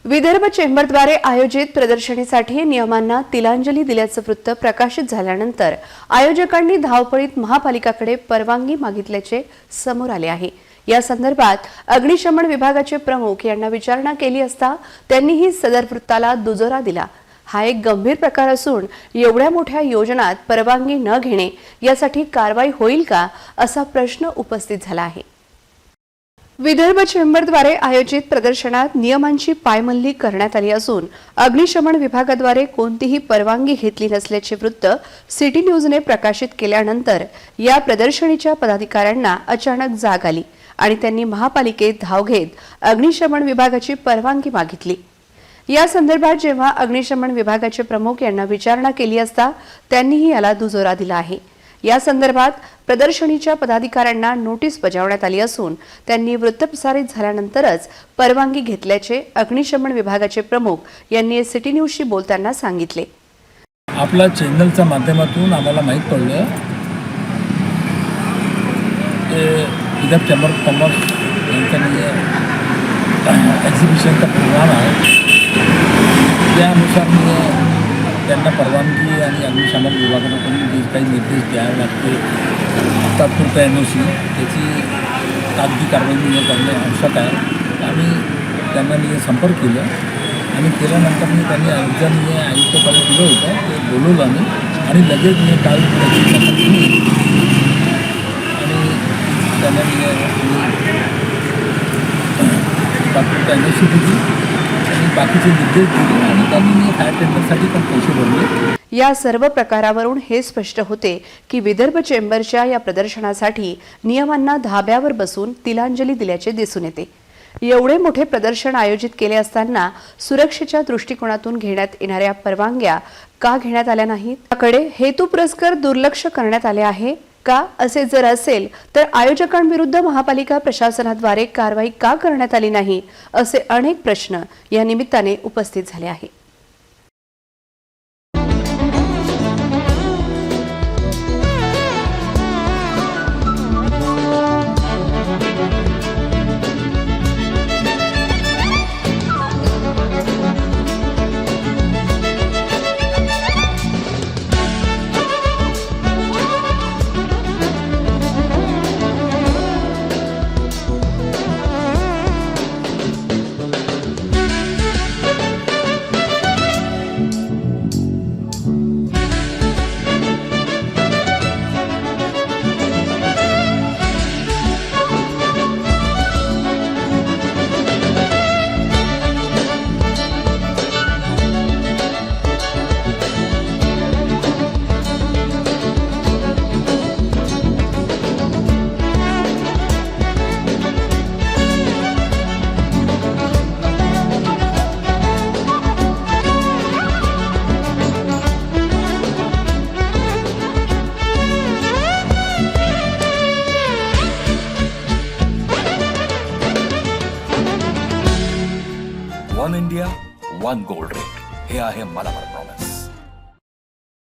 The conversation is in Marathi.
विदर्भ चेंबरद्वारे आयोजित प्रदर्शनीसाठी नियमांना तिलांजली दिल्याचं वृत्त प्रकाशित झाल्यानंतर आयोजकांनी धावपळीत महापालिकाकडे परवानगी मागितल्याचे समोर आले आहे। या संदर्भात अग्निशमन विभागाचे प्रमुख यांना विचारणा केली असता त्यांनीही सदर वृत्ताला दुजोरा दिला। हा एक गंभीर प्रकार असून एवढ्या मोठ्या योजनात परवानगी न घेणे यासाठी कारवाई होईल का असा प्रश्न उपस्थित झाला आहे। विदर्भ चेंबरद्वारे आयोजित प्रदर्शनात नियमांची पायमल्ली करण्यात आली असून अग्निशमन विभागाद्वारे कोणतीही परवानगी घेतली नसल्याचे वृत्त सिटी न्यूजने प्रकाशित केल्यानंतर या प्रदर्शनीच्या पदाधिकाऱ्यांना अचानक जाग आली आणि त्यांनी महापालिकेत धाव घेत अग्निशमन विभागाची परवानगी मागितली। या संदर्भात जेव्हा अग्निशमन विभागाचे प्रमुख यांना विचारणा केली असता त्यांनीही याला दुजोरा दिला आहे। या संदर्भात प्रदर्शनीच्या पदाधिकाऱ्यांना नोटीस बजावण्यात आली असून त्यांनी वृत्त प्रसारित झाल्यानंतरच परवानगी घेतल्याचे अग्निशमन विभागाचे प्रमुख यांनी सिटी न्यूजशी बोलताना सांगितले। आपल्या चॅनलच्या माध्यमातून आम्हाला माहित पडलं की विदर्भ चेंबर ऑफ कॉमर्स यांचा एक्झिबिशनचा प्रोग्राम आहे, त्यानुसार त्यांना परवानगी आणि अग्निशमन विभागाकडून जे काही निर्देश द्यावे लागते तात्पुरता NOC त्याची कागदी कारवाई करणे आवश्यक आहे। आम्ही त्यांना संपर्क केला आणि केल्यानंतर त्यांनी अर्जाने आयुक्ताकडे दिलं होतं, ते बोलवलं आम्ही आणि लगेच काल आणि त्यांना तात्पुरता NOC दिली आणि बाकीचे निर्देश दिले आणि त्यांनी फायर टेंडरसाठी पण पैसे भरले। या सर्व प्रकारावरून हे स्पष्ट होते की विदर्भ चेंबरच्या या प्रदर्शनासाठी नियमांना धाब्यावर बसून तिलांजली दिल्याचे दिसून येते। एवढे मोठे प्रदर्शन आयोजित केले असताना सुरक्षेच्या दृष्टिकोनातून घेण्यात येणाऱ्या परवानग्या का घेण्यात आल्या नाहीत, त्याकडे हेतुपुरस्सर दुर्लक्ष करण्यात आले आहे का? असे जर असेल तर आयोजकांविरुद्ध महापालिका प्रशासनाद्वारे कारवाई का करण्यात आली नाही, असे अनेक प्रश्न या निमित्ताने उपस्थित झाले आहेत। One India one gold rate हे आहे मला